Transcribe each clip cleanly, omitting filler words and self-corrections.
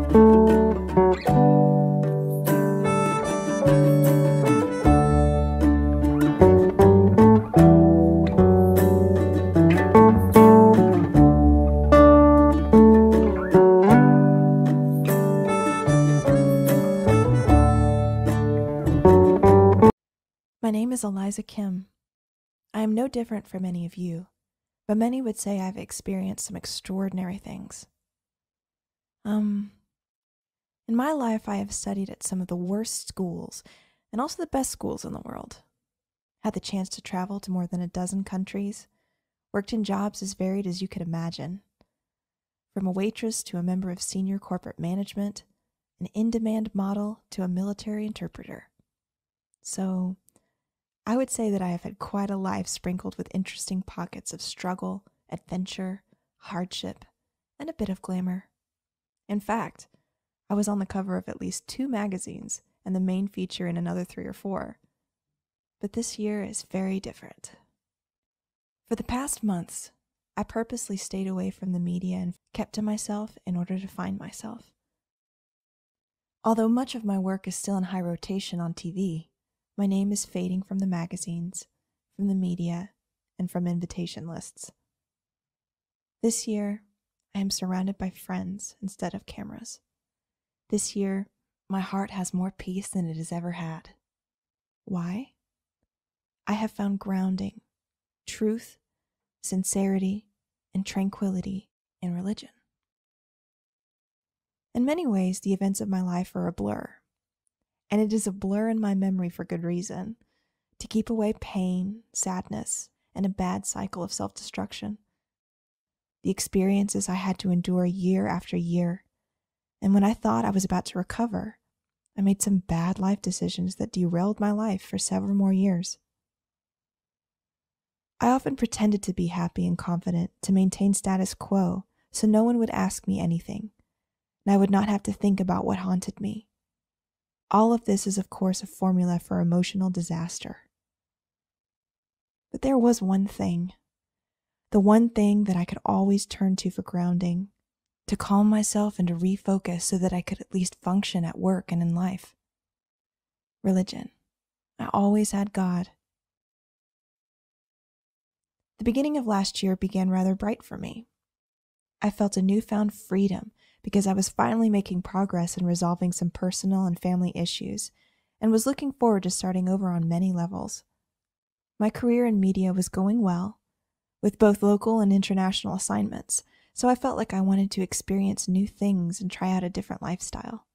My name is Aliza Kim. I am no different from any of you, but many would say I've experienced some extraordinary things. In my life, I have studied at some of the worst schools and also the best schools in the world. Had the chance to travel to more than a dozen countries, worked in jobs as varied as you could imagine. From a waitress to a member of senior corporate management, an in-demand model to a military interpreter. So, I would say that I have had quite a life sprinkled with interesting pockets of struggle, adventure, hardship, and a bit of glamour. In fact, I was on the cover of at least 2 magazines and the main feature in another 3 or 4. But this year is very different. For the past months, I purposely stayed away from the media and kept to myself in order to find myself. Although much of my work is still in high rotation on TV, my name is fading from the magazines, from the media, and from invitation lists. This year, I am surrounded by friends instead of cameras. This year, my heart has more peace than it has ever had. Why? I have found grounding, truth, sincerity, and tranquility in religion. In many ways, the events of my life are a blur. And it is a blur in my memory for good reason, to keep away pain, sadness, and a bad cycle of self-destruction. The experiences I had to endure year after year, and when I thought I was about to recover, I made some bad life decisions that derailed my life for several more years. I often pretended to be happy and confident to maintain status quo so no one would ask me anything, and I would not have to think about what haunted me. All of this is, of course, a formula for emotional disaster. But there was one thing, the one thing that I could always turn to for grounding, to calm myself and to refocus so that I could at least function at work and in life. Religion. I always had God. The beginning of last year began rather bright for me. I felt a newfound freedom because I was finally making progress in resolving some personal and family issues, and was looking forward to starting over on many levels. My career in media was going well, with both local and international assignments, so I felt like I wanted to experience new things and try out a different lifestyle.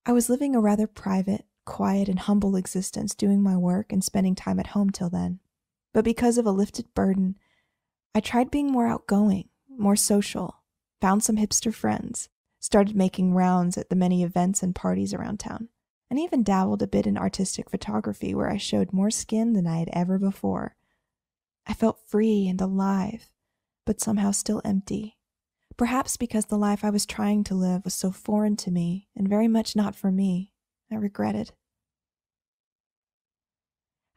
I was living a rather private, quiet, and humble existence doing my work and spending time at home till then. But because of a lifted burden, I tried being more outgoing, more social, found some hipster friends, started making rounds at the many events and parties around town, and even dabbled a bit in artistic photography where I showed more skin than I had ever before. I felt free and alive, but somehow still empty. Perhaps because the life I was trying to live was so foreign to me and very much not for me, I regretted.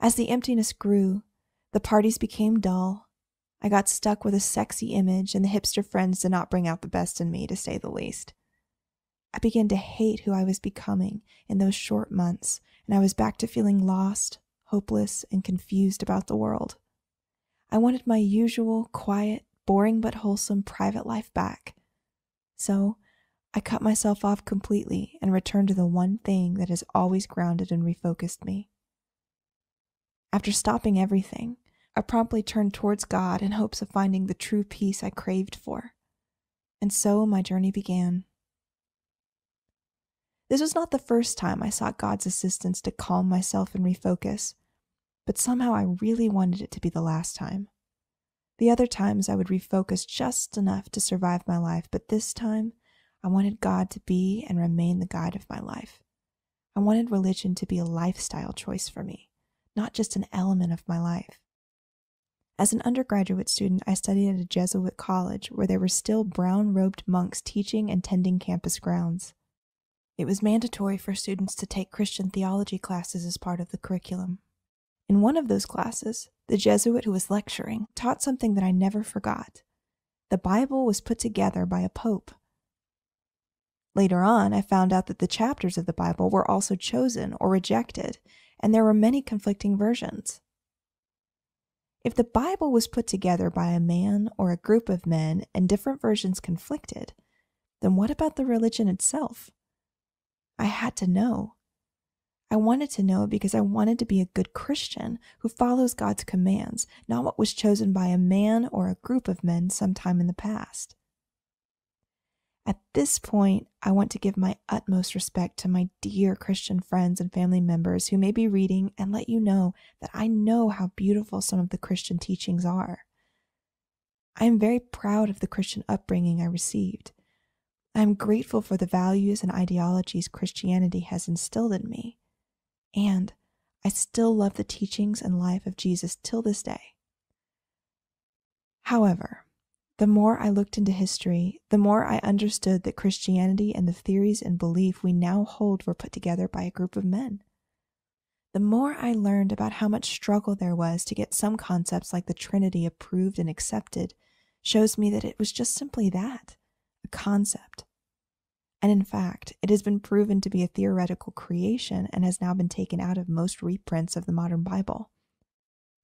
As the emptiness grew, the parties became dull. I got stuck with a sexy image, and the hipster friends did not bring out the best in me, to say the least. I began to hate who I was becoming in those short months, and I was back to feeling lost, hopeless, and confused about the world. I wanted my usual, quiet, boring but wholesome private life back. So, I cut myself off completely and returned to the one thing that has always grounded and refocused me. After stopping everything, I promptly turned towards God in hopes of finding the true peace I craved for. And so my journey began. This was not the first time I sought God's assistance to calm myself and refocus, but somehow I really wanted it to be the last time. The other times I would refocus just enough to survive my life, but this time I wanted God to be and remain the guide of my life. I wanted religion to be a lifestyle choice for me, not just an element of my life. As an undergraduate student, I studied at a Jesuit college where there were still brown-robed monks teaching and tending campus grounds. It was mandatory for students to take Christian theology classes as part of the curriculum. In one of those classes, the Jesuit who was lecturing taught something that I never forgot. The Bible was put together by a pope. Later on, I found out that the chapters of the Bible were also chosen or rejected, and there were many conflicting versions. If the Bible was put together by a man or a group of men and different versions conflicted, then what about the religion itself? I had to know. I wanted to know because I wanted to be a good Christian who follows God's commands, not what was chosen by a man or a group of men sometime in the past. At this point, I want to give my utmost respect to my dear Christian friends and family members who may be reading and let you know that I know how beautiful some of the Christian teachings are. I am very proud of the Christian upbringing I received. I am grateful for the values and ideologies Christianity has instilled in me. And I still love the teachings and life of Jesus till this day. However, the more I looked into history, the more I understood that Christianity and the theories and belief we now hold were put together by a group of men. The more I learned about how much struggle there was to get some concepts like the Trinity approved and accepted, shows me that it was just simply that, a concept. And in fact, it has been proven to be a theoretical creation and has now been taken out of most reprints of the modern Bible.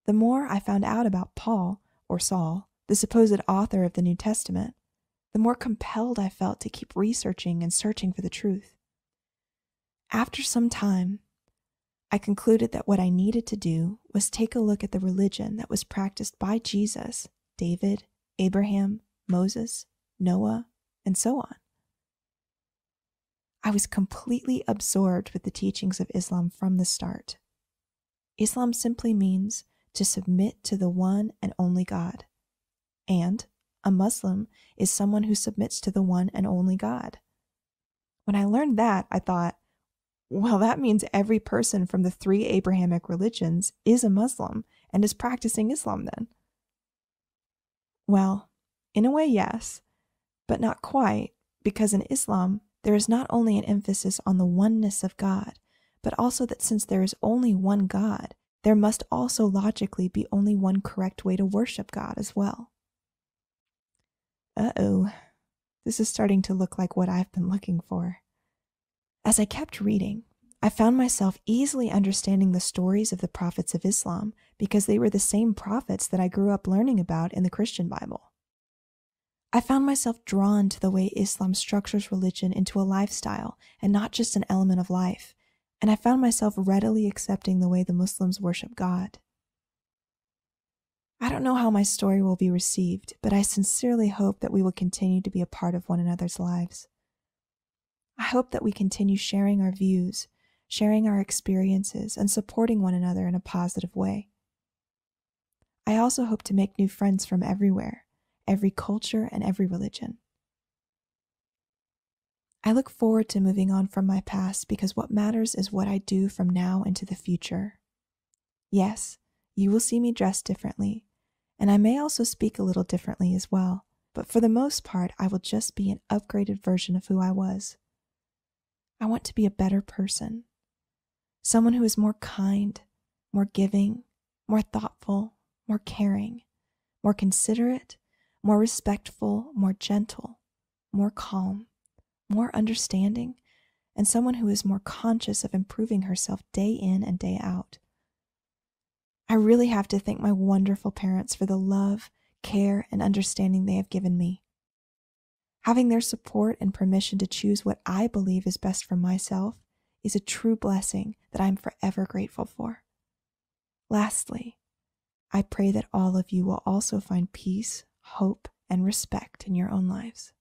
The more I found out about Paul, or Saul, the supposed author of the New Testament, the more compelled I felt to keep researching and searching for the truth. After some time, I concluded that what I needed to do was take a look at the religion that was practiced by Jesus, David, Abraham, Moses, Noah, and so on. I was completely absorbed with the teachings of Islam from the start. Islam simply means to submit to the one and only God. And a Muslim is someone who submits to the one and only God. When I learned that, I thought, well, that means every person from the 3 Abrahamic religions is a Muslim and is practicing Islam then. Well, in a way, yes, but not quite, because in Islam, there is not only an emphasis on the oneness of God, but also that since there is only one God, there must also logically be only one correct way to worship God as well. Uh-oh, this is starting to look like what I've been looking for. As I kept reading, I found myself easily understanding the stories of the prophets of Islam because they were the same prophets that I grew up learning about in the Christian Bible. I found myself drawn to the way Islam structures religion into a lifestyle and not just an element of life, and I found myself readily accepting the way the Muslims worship God. I don't know how my story will be received, but I sincerely hope that we will continue to be a part of one another's lives. I hope that we continue sharing our views, sharing our experiences, and supporting one another in a positive way. I also hope to make new friends from everywhere, every culture, and every religion. I look forward to moving on from my past because what matters is what I do from now into the future. Yes, you will see me dressed differently, and I may also speak a little differently as well, but for the most part, I will just be an upgraded version of who I was. I want to be a better person, someone who is more kind, more giving, more thoughtful, more caring, more considerate, more respectful, more gentle, more calm, more understanding, and someone who is more conscious of improving herself day in and day out. I really have to thank my wonderful parents for the love, care, and understanding they have given me. Having their support and permission to choose what I believe is best for myself is a true blessing that I am forever grateful for. Lastly, I pray that all of you will also find peace, hope, and respect in your own lives.